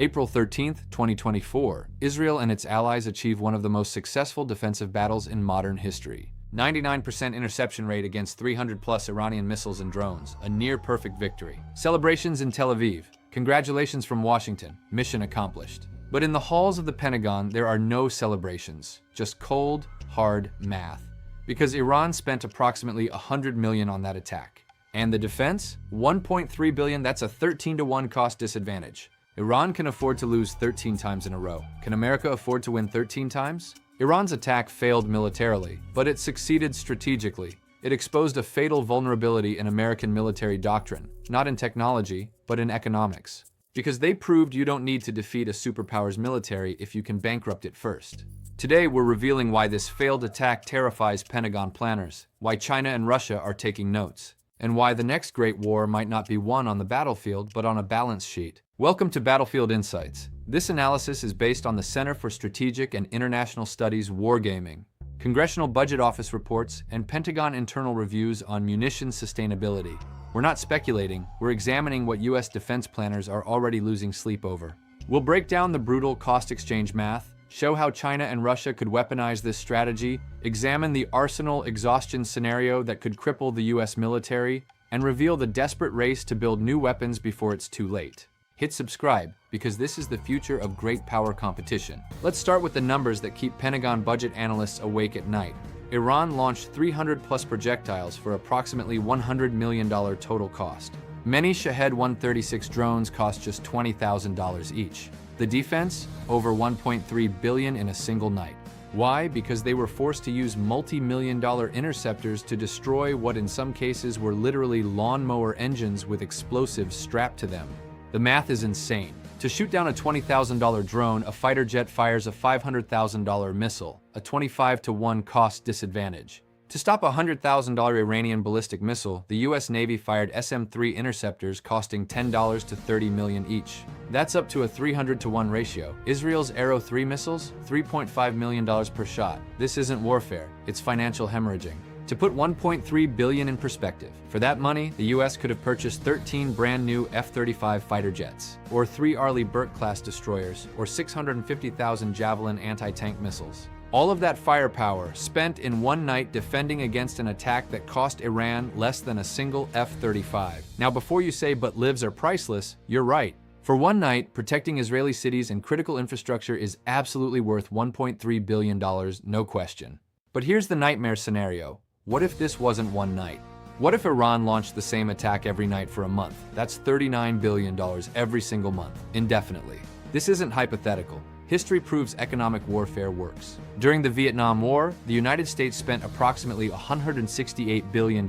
April 13, 2024, Israel and its allies achieve one of the most successful defensive battles in modern history. 99% interception rate against 300-plus Iranian missiles and drones, a near-perfect victory. Celebrations in Tel Aviv. Congratulations from Washington, mission accomplished. But in the halls of the Pentagon, there are no celebrations, just cold, hard math. Because Iran spent approximately $100 million on that attack. And the defense? $1.3 billion, that's a 13-to-1 cost disadvantage. Iran can afford to lose 13 times in a row. Can America afford to win 13 times? Iran's attack failed militarily, but it succeeded strategically. It exposed a fatal vulnerability in American military doctrine, not in technology, but in economics. Because they proved you don't need to defeat a superpower's military if you can bankrupt it first. Today, we're revealing why this failed attack terrifies Pentagon planners, why China and Russia are taking notes, and why the next great war might not be won on the battlefield but on a balance sheet. Welcome to Battlefield Insights. This analysis is based on the Center for Strategic and International Studies Wargaming, Congressional Budget Office reports, and Pentagon internal reviews on munitions sustainability. We're not speculating, we're examining what US defense planners are already losing sleep over. We'll break down the brutal cost exchange math, show how China and Russia could weaponize this strategy, examine the arsenal exhaustion scenario that could cripple the US military, and reveal the desperate race to build new weapons before it's too late. Hit subscribe, because this is the future of great power competition. Let's start with the numbers that keep Pentagon budget analysts awake at night. Iran launched 300-plus projectiles for approximately $100 million total cost. Many Shahed-136 drones cost just $20,000 each. The defense? Over $1.3 billion in a single night. Why? Because they were forced to use multi-million-dollar interceptors to destroy what in some cases were literally lawnmower engines with explosives strapped to them. The math is insane. To shoot down a $20,000 drone, a fighter jet fires a $500,000 missile, a 25-to-1 cost disadvantage. To stop a $100,000 Iranian ballistic missile, the US Navy fired SM-3 interceptors costing $10 to $30 million each. That's up to a 300-to-1 ratio. Israel's Arrow 3 missiles? $3.5 million per shot. This isn't warfare, it's financial hemorrhaging. To put $1.3 billion in perspective, for that money, the US could have purchased 13 brand new F-35 fighter jets, or 3 Arleigh Burke-class destroyers, or 650,000 Javelin anti-tank missiles. All of that firepower spent in one night defending against an attack that cost Iran less than a single F-35. Now before you say, but lives are priceless, you're right. For one night, protecting Israeli cities and critical infrastructure is absolutely worth $1.3 billion, no question. But here's the nightmare scenario. What if this wasn't one night? What if Iran launched the same attack every night for a month? That's $39 billion every single month, indefinitely. This isn't hypothetical. History proves economic warfare works. During the Vietnam War, the United States spent approximately $168 billion.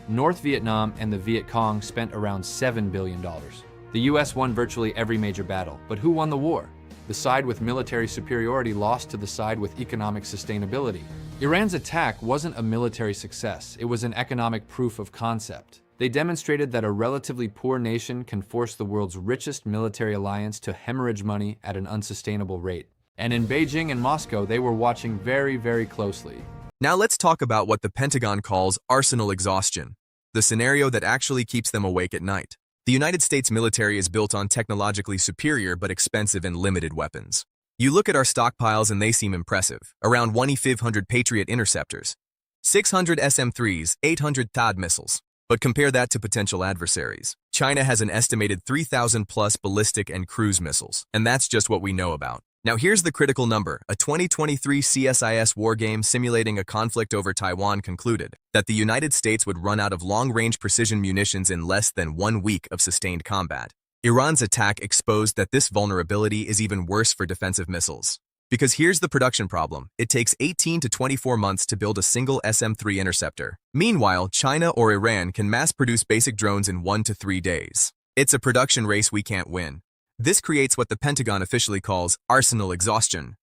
North Vietnam and the Viet Cong spent around $7 billion. The US won virtually every major battle, but who won the war? The side with military superiority lost to the side with economic sustainability. Iran's attack wasn't a military success, it was an economic proof of concept. They demonstrated that a relatively poor nation can force the world's richest military alliance to hemorrhage money at an unsustainable rate. And in Beijing and Moscow, they were watching very, very closely. Now let's talk about what the Pentagon calls arsenal exhaustion, the scenario that actually keeps them awake at night. The United States military is built on technologically superior but expensive and limited weapons. You look at our stockpiles and they seem impressive. Around 2,500 Patriot interceptors, 600 SM-3s, 800 THAAD missiles. But compare that to potential adversaries. China has an estimated 3,000-plus ballistic and cruise missiles, and that's just what we know about. Now here's the critical number. A 2023 CSIS Wargame simulating a conflict over Taiwan concluded that the United States would run out of long-range precision munitions in less than 1 week of sustained combat. Iran's attack exposed that this vulnerability is even worse for defensive missiles. Because here's the production problem. It takes 18 to 24 months to build a single SM-3 interceptor. Meanwhile, China or Iran can mass-produce basic drones in 1 to 3 days. It's a production race we can't win. This creates what the Pentagon officially calls arsenal exhaustion.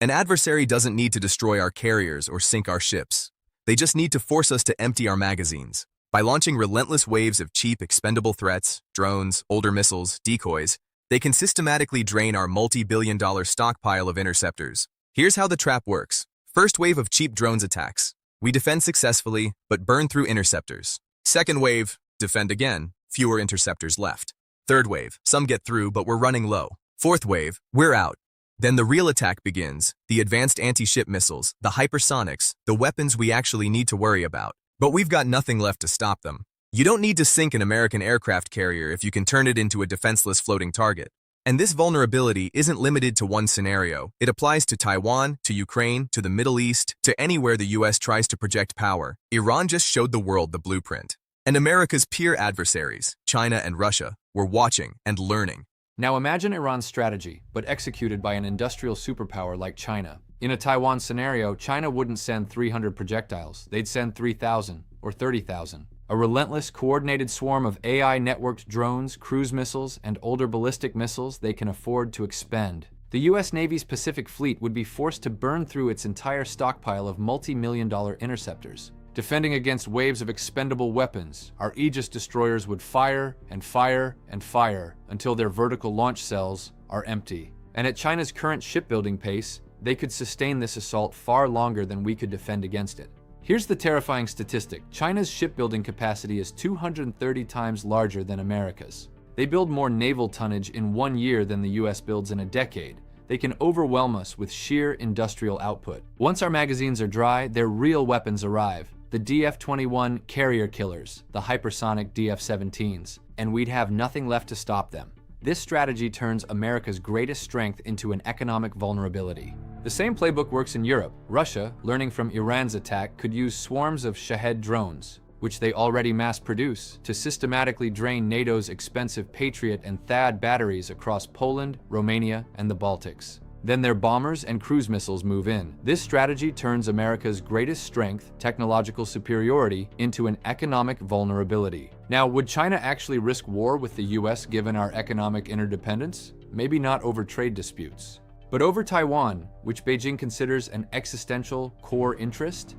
An adversary doesn't need to destroy our carriers or sink our ships. They just need to force us to empty our magazines. By launching relentless waves of cheap, expendable threats, drones, older missiles, decoys, they can systematically drain our multi-billion-dollar stockpile of interceptors. Here's how the trap works. First wave of cheap drones attacks. We defend successfully, but burn through interceptors. Second wave, defend again, fewer interceptors left. Third wave, some get through, but we're running low. Fourth wave, we're out. Then the real attack begins, the advanced anti-ship missiles, the hypersonics, the weapons we actually need to worry about. But we've got nothing left to stop them. You don't need to sink an American aircraft carrier if you can turn it into a defenseless floating target. And this vulnerability isn't limited to one scenario. It applies to Taiwan, to Ukraine, to the Middle East, to anywhere the US tries to project power. Iran just showed the world the blueprint. And America's peer adversaries, China and Russia, were watching and learning. Now imagine Iran's strategy, but executed by an industrial superpower like China. In a Taiwan scenario, China wouldn't send 300 projectiles. They'd send 3,000 or 30,000. A relentless, coordinated swarm of AI-networked drones, cruise missiles, and older ballistic missiles they can afford to expend. The US Navy's Pacific Fleet would be forced to burn through its entire stockpile of multi-million-dollar interceptors. Defending against waves of expendable weapons, our Aegis destroyers would fire and fire and fire until their vertical launch cells are empty. And at China's current shipbuilding pace, they could sustain this assault far longer than we could defend against it. Here's the terrifying statistic. China's shipbuilding capacity is 230 times larger than America's. They build more naval tonnage in 1 year than the US builds in a decade. They can overwhelm us with sheer industrial output. Once our magazines are dry, their real weapons arrive. The DF-21 carrier killers, the hypersonic DF-17s, and we'd have nothing left to stop them. This strategy turns America's greatest strength into an economic vulnerability. The same playbook works in Europe. Russia, learning from Iran's attack, could use swarms of Shahed drones, which they already mass-produce, to systematically drain NATO's expensive Patriot and THAAD batteries across Poland, Romania, and the Baltics. Then their bombers and cruise missiles move in. This strategy turns America's greatest strength, technological superiority, into an economic vulnerability. Now, would China actually risk war with the US given our economic interdependence? Maybe not over trade disputes. But over Taiwan, which Beijing considers an existential core interest?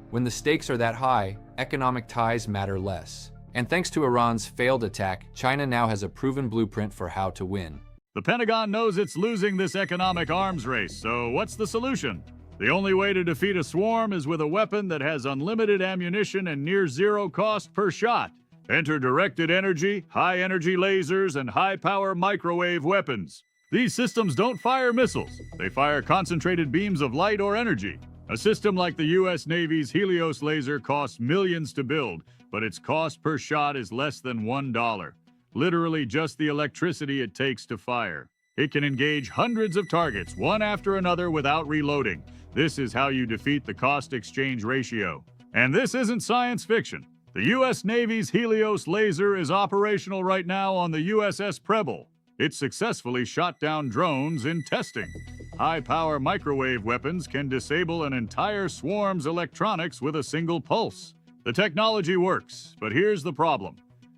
When the stakes are that high, economic ties matter less. And thanks to Iran's failed attack, China now has a proven blueprint for how to win. The Pentagon knows it's losing this economic arms race, so what's the solution? The only way to defeat a swarm is with a weapon that has unlimited ammunition and near zero cost per shot. Enter directed energy, high-energy lasers, and high-power microwave weapons. These systems don't fire missiles. They fire concentrated beams of light or energy. A system like the US Navy's Helios laser costs millions to build, but its cost per shot is less than $1. Literally just the electricity it takes to fire. It can engage hundreds of targets, one after another, without reloading. This is how you defeat the cost-exchange ratio. And this isn't science fiction. The US Navy's Helios laser is operational right now on the USS Preble. It successfully shot down drones in testing. High-power microwave weapons can disable an entire swarm's electronics with a single pulse. The technology works, but here's the problem.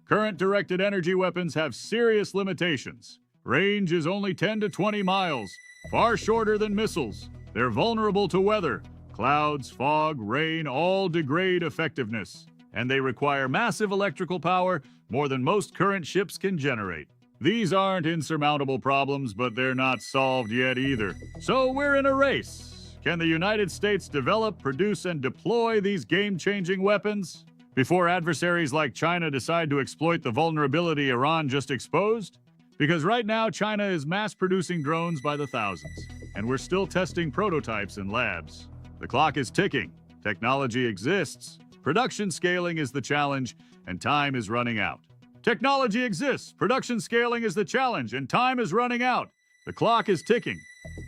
Current directed energy weapons have serious limitations. Range is only 10 to 20 miles, far shorter than missiles. They're vulnerable to weather. Clouds, fog, rain all degrade effectiveness. And they require massive electrical power, more than most current ships can generate. These aren't insurmountable problems, but they're not solved yet either. So we're in a race. Can the United States develop, produce, and deploy these game-changing weapons before adversaries like China decide to exploit the vulnerability Iran just exposed? Because right now, China is mass-producing drones by the thousands, and we're still testing prototypes in labs. The clock is ticking. Technology exists. Production scaling is the challenge, and time is running out. Technology exists. Production scaling is the challenge, and time is running out. The clock is ticking.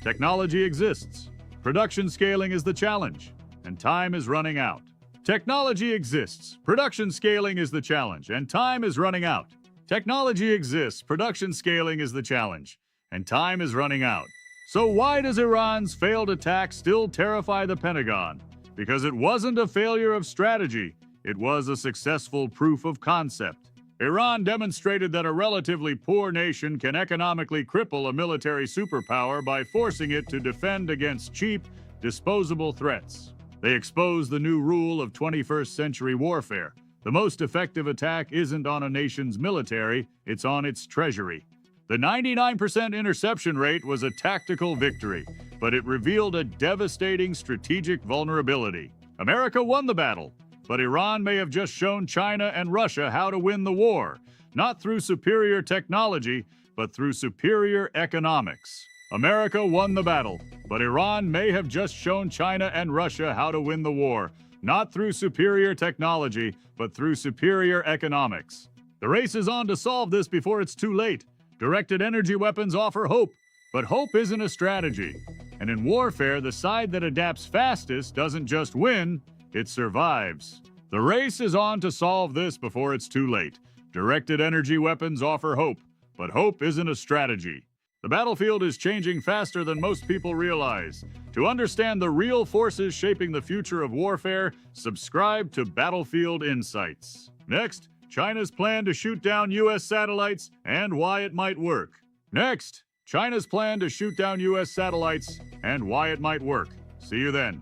Technology exists. Production scaling is the challenge, and time is running out. Technology exists. Production scaling is the challenge, and time is running out. Technology exists. Production scaling is the challenge, and time is running out. So why does Iran's failed attack still terrify the Pentagon? Because it wasn't a failure of strategy. It was a successful proof of concept. Iran demonstrated that a relatively poor nation can economically cripple a military superpower by forcing it to defend against cheap, disposable threats. They exposed the new rule of 21st century warfare. The most effective attack isn't on a nation's military, it's on its treasury. The 99% interception rate was a tactical victory, but it revealed a devastating strategic vulnerability. America won the battle, but Iran may have just shown China and Russia how to win the war, not through superior technology, but through superior economics. America won the battle, but Iran may have just shown China and Russia how to win the war, not through superior technology, but through superior economics. The race is on to solve this before it's too late. Directed energy weapons offer hope, but hope isn't a strategy. And in warfare, the side that adapts fastest doesn't just win, it survives. The race is on to solve this before it's too late. Directed energy weapons offer hope, but hope isn't a strategy. The battlefield is changing faster than most people realize. To understand the real forces shaping the future of warfare, subscribe to Battlefield Insights. Next, China's plan to shoot down U.S. satellites and why it might work. Next, China's plan to shoot down U.S. satellites and why it might work. See you then.